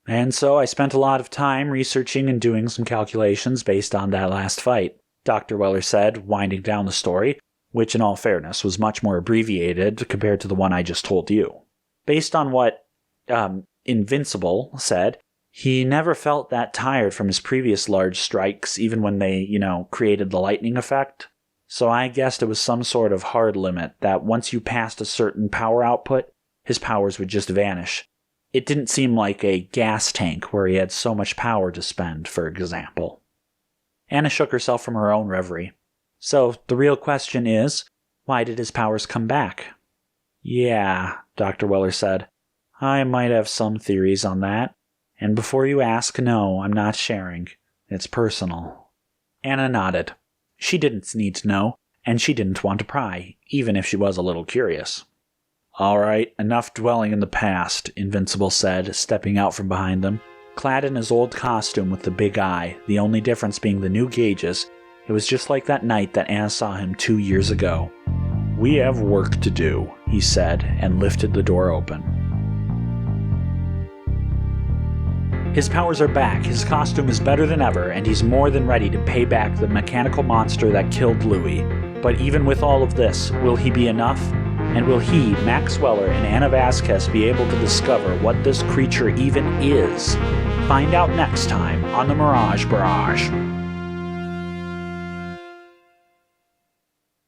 [SPEAKER 1] And so I spent a lot of time researching and doing some calculations based on that last fight, Dr. Weller said, winding down the story, which in all fairness was much more abbreviated compared to the one I just told you. Based on what Invincible said, he never felt that tired from his previous large strikes, even when they, created the lightning effect. So I guessed it was some sort of hard limit that once you passed a certain power output, his powers would just vanish. It didn't seem like a gas tank where he had so much power to spend, for example. Anna shook herself from her own reverie. So the real question is, why did his powers come back? Yeah, Dr. Weller said. I might have some theories on that. And before you ask, no, I'm not sharing. It's personal. Anna nodded. She didn't need to know, and she didn't want to pry, even if she was a little curious. All right, enough dwelling in the past, Invincible said, stepping out from behind them. Clad in his old costume with the big eye, the only difference being the new gauges, it was just like that night that Anna saw him 2 years ago. We have work to do, he said, and lifted the door open. His powers are back, his costume is better than ever, and he's more than ready to pay back the mechanical monster that killed Louis. But even with all of this, will he be enough? And will he, Max Weller, and Ana Vasquez be able to discover what this creature even is? Find out next time on the Mirage Barrage.